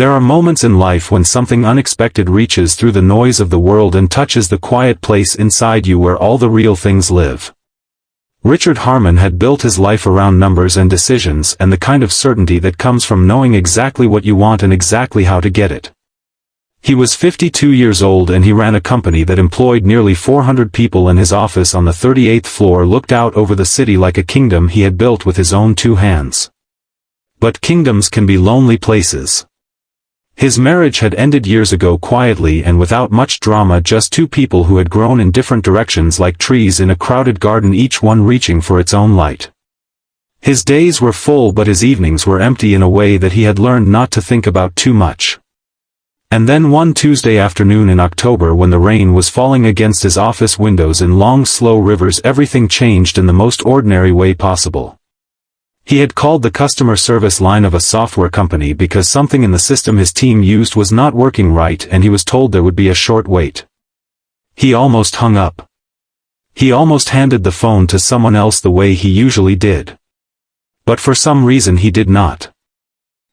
There are moments in life when something unexpected reaches through the noise of the world and touches the quiet place inside you where all the real things live. Richard Harmon had built his life around numbers and decisions and the kind of certainty that comes from knowing exactly what you want and exactly how to get it. He was 52 years old and he ran a company that employed nearly 400 people, and his office on the 38th floor looked out over the city like a kingdom he had built with his own 2 hands. But kingdoms can be lonely places. His marriage had ended years ago quietly and without much drama, just 2 people who had grown in different directions like trees in a crowded garden, each one reaching for its own light. His days were full but his evenings were empty in a way that he had learned not to think about too much. And then one Tuesday afternoon in October, when the rain was falling against his office windows in long slow rivers, everything changed in the most ordinary way possible. He had called the customer service line of a software company because something in the system his team used was not working right, and he was told there would be a short wait. He almost hung up. He almost handed the phone to someone else the way he usually did. But for some reason he did not.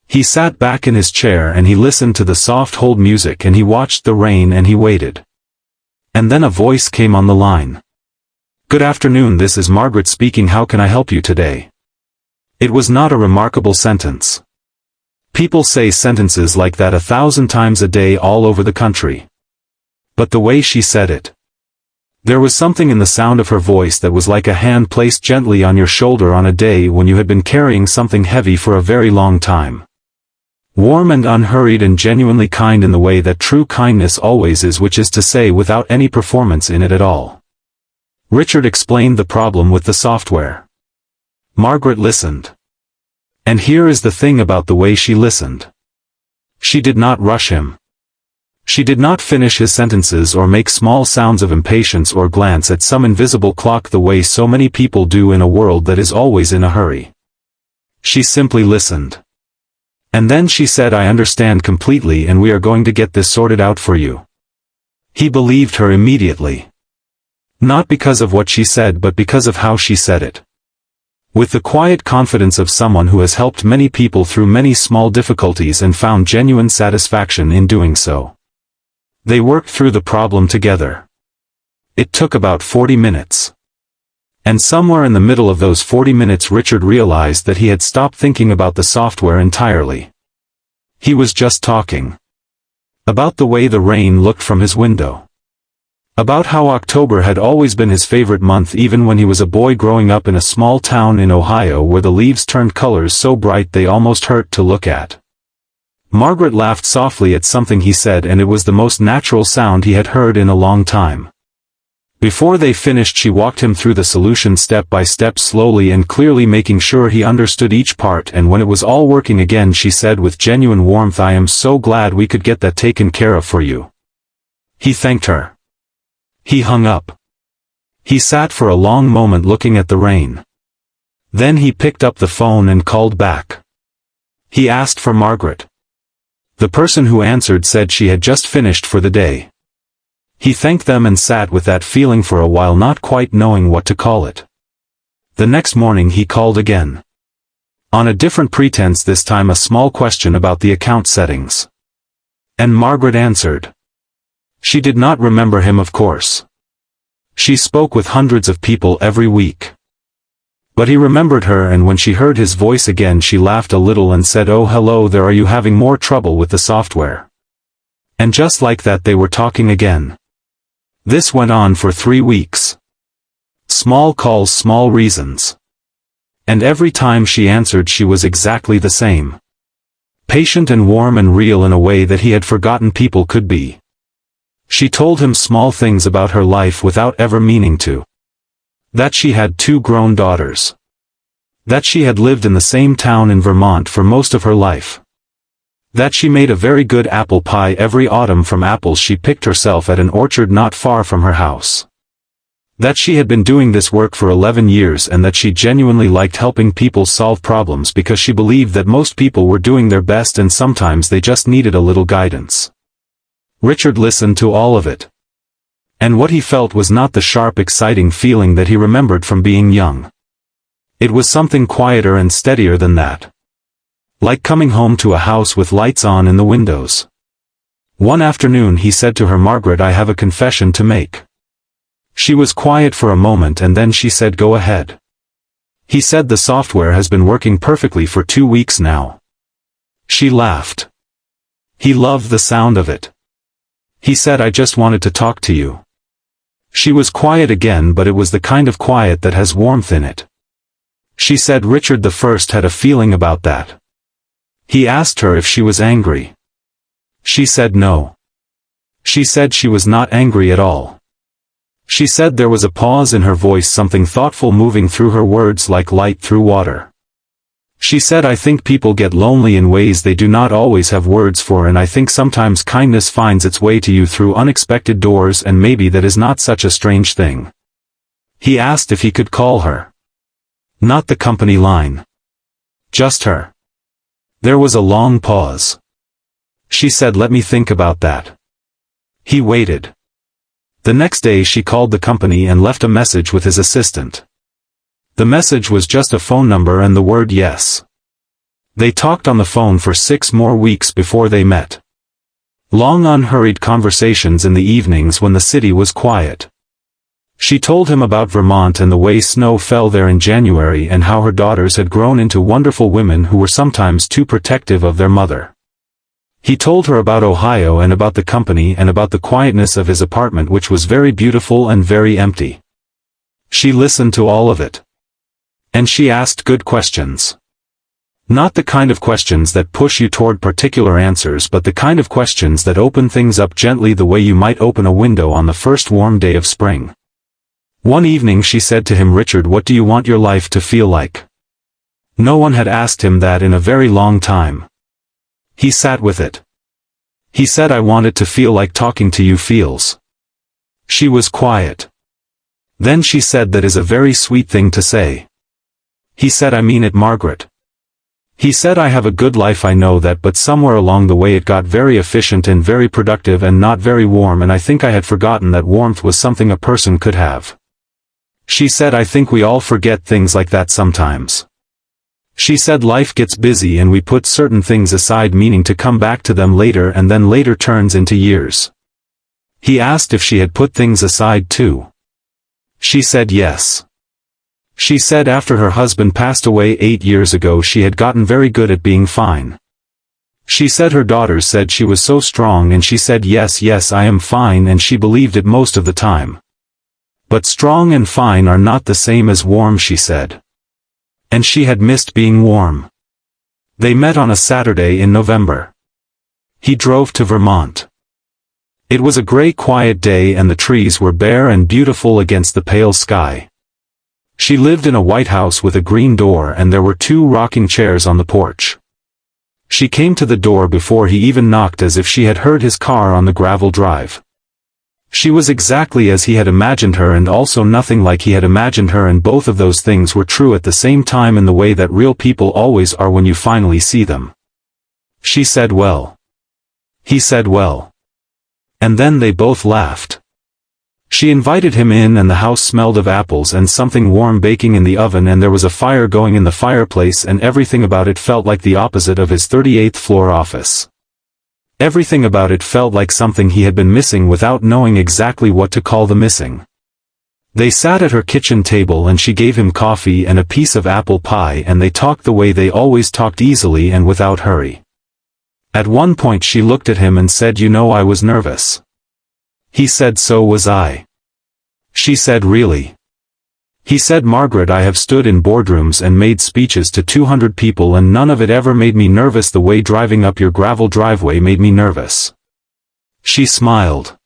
He sat back in his chair and he listened to the soft hold music and he watched the rain and he waited. And then a voice came on the line. "Good afternoon, this is Margaret speaking. How can I help you today?" It was not a remarkable sentence. People say sentences like that 1,000 times a day all over the country. But the way she said it. There was something in the sound of her voice that was like a hand placed gently on your shoulder on a day when you had been carrying something heavy for a very long time. Warm and unhurried and genuinely kind in the way that true kindness always is, which is to say without any performance in it at all. Richard explained the problem with the software. Margaret listened. And here is the thing about the way she listened. She did not rush him. She did not finish his sentences or make small sounds of impatience or glance at some invisible clock the way so many people do in a world that is always in a hurry. She simply listened. And then she said, "I understand completely and we are going to get this sorted out for you." He believed her immediately. Not because of what she said but because of how she said it. With the quiet confidence of someone who has helped many people through many small difficulties and found genuine satisfaction in doing so. They worked through the problem together. It took about 40 minutes. And somewhere in the middle of those 40 minutes Richard realized that he had stopped thinking about the software entirely. He was just talking. About the way the rain looked from his window. About how October had always been his favorite month even when he was a boy growing up in a small town in Ohio where the leaves turned colors so bright they almost hurt to look at. Margaret laughed softly at something he said, and it was the most natural sound he had heard in a long time. Before they finished she walked him through the solution step by step, slowly and clearly, making sure he understood each part, and when it was all working again she said with genuine warmth, "I am so glad we could get that taken care of for you." He thanked her. He hung up. He sat for a long moment looking at the rain. Then he picked up the phone and called back. He asked for Margaret. The person who answered said she had just finished for the day. He thanked them and sat with that feeling for a while, not quite knowing what to call it. The next morning he called again. On a different pretense this time, a small question about the account settings. And Margaret answered. She did not remember him, of course. She spoke with hundreds of people every week. But he remembered her, and when she heard his voice again she laughed a little and said, "Oh hello there, are you having more trouble with the software?" And just like that they were talking again. This went on for 3 weeks. Small calls, small reasons. And every time she answered she was exactly the same. Patient and warm and real in a way that he had forgotten people could be. She told him small things about her life without ever meaning to. That she had 2 grown daughters. That she had lived in the same town in Vermont for most of her life. That she made a very good apple pie every autumn from apples she picked herself at an orchard not far from her house. That she had been doing this work for 11 years and that she genuinely liked helping people solve problems because she believed that most people were doing their best and sometimes they just needed a little guidance. Richard listened to all of it. And what he felt was not the sharp, exciting feeling that he remembered from being young. It was something quieter and steadier than that. Like coming home to a house with lights on in the windows. One afternoon he said to her, "Margaret, I have a confession to make." She was quiet for a moment and then she said, "Go ahead." He said, "The software has been working perfectly for 2 weeks now." She laughed. He loved the sound of it. He said, "I just wanted to talk to you." She was quiet again, but it was the kind of quiet that has warmth in it. She said Richard I had a feeling about that. He asked her if she was angry. She said no. She said she was not angry at all. She said there was a pause in her voice, something thoughtful moving through her words like light through water. She said, "I think people get lonely in ways they do not always have words for, and I think sometimes kindness finds its way to you through unexpected doors, and maybe that is not such a strange thing." He asked if he could call her. Not the company line. Just her. There was a long pause. She said, "Let me think about that." He waited. The next day she called the company and left a message with his assistant. The message was just a phone number and the word yes. They talked on the phone for 6 more weeks before they met. Long unhurried conversations in the evenings when the city was quiet. She told him about Vermont and the way snow fell there in January and how her daughters had grown into wonderful women who were sometimes too protective of their mother. He told her about Ohio and about the company and about the quietness of his apartment, which was very beautiful and very empty. She listened to all of it. And she asked good questions. Not the kind of questions that push you toward particular answers, but the kind of questions that open things up gently, the way you might open a window on the first warm day of spring. One evening she said to him, "Richard, what do you want your life to feel like?" No one had asked him that in a very long time. He sat with it. He said, "I want it to feel like talking to you feels." She was quiet. Then she said, "That is a very sweet thing to say." He said, "I mean it, Margaret." He said, "I have a good life, I know that, but somewhere along the way it got very efficient and very productive and not very warm, and I think I had forgotten that warmth was something a person could have." She said, "I think we all forget things like that sometimes." She said, "Life gets busy and we put certain things aside, meaning to come back to them later, and then later turns into years." He asked if she had put things aside too. She said yes. She said after her husband passed away 8 years ago she had gotten very good at being fine. She said her daughters said she was so strong, and she said, "Yes, yes, I am fine," and she believed it most of the time. But strong and fine are not the same as warm, she said. And she had missed being warm. They met on a Saturday in November. He drove to Vermont. It was a gray, quiet day and the trees were bare and beautiful against the pale sky. She lived in a white house with a green door, and there were 2 rocking chairs on the porch. She came to the door before he even knocked, as if she had heard his car on the gravel drive. She was exactly as he had imagined her, and also nothing like he had imagined her, and both of those things were true at the same time in the way that real people always are when you finally see them. She said, "Well." He said, "Well." And then they both laughed. She invited him in, and the house smelled of apples and something warm baking in the oven, and there was a fire going in the fireplace, and everything about it felt like the opposite of his 38th floor office. Everything about it felt like something he had been missing without knowing exactly what to call the missing. They sat at her kitchen table and she gave him coffee and a piece of apple pie, and they talked the way they always talked, easily and without hurry. At one point she looked at him and said, "You know, I was nervous." He said, "So was I." She said, "Really?" He said, "Margaret, I have stood in boardrooms and made speeches to 200 people, and none of it ever made me nervous the way driving up your gravel driveway made me nervous." She smiled.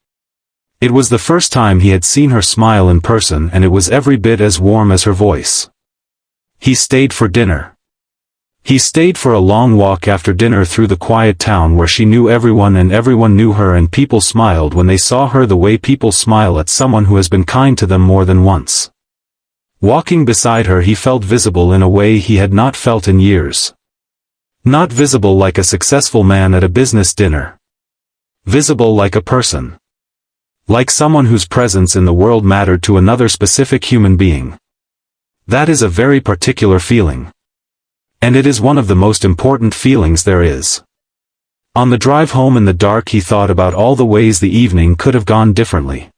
It was the first time he had seen her smile in person, and it was every bit as warm as her voice. He stayed for dinner. He stayed for a long walk after dinner through the quiet town where she knew everyone and everyone knew her, and people smiled when they saw her the way people smile at someone who has been kind to them more than once. Walking beside her he felt visible in a way he had not felt in years. Not visible like a successful man at a business dinner. Visible like a person. Like someone whose presence in the world mattered to another specific human being. That is a very particular feeling. And it is one of the most important feelings there is. On the drive home in the dark he thought about all the ways the evening could have gone differently.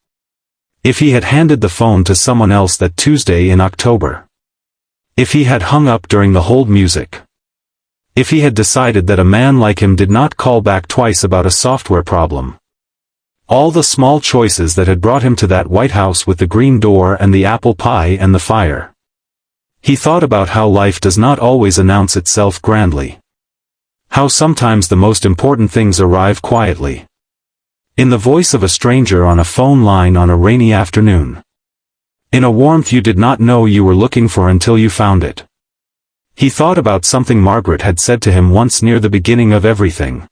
If he had handed the phone to someone else that Tuesday in October. If he had hung up during the hold music. If he had decided that a man like him did not call back twice about a software problem. All the small choices that had brought him to that White House with the green door and the apple pie and the fire. He thought about how life does not always announce itself grandly. How sometimes the most important things arrive quietly. In the voice of a stranger on a phone line on a rainy afternoon. In a warmth you did not know you were looking for until you found it. He thought about something Margaret had said to him once near the beginning of everything.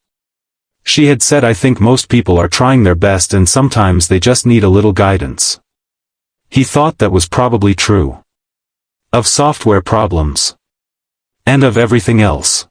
She had said, "I think most people are trying their best and sometimes they just need a little guidance." He thought that was probably true. Of software problems. And of everything else.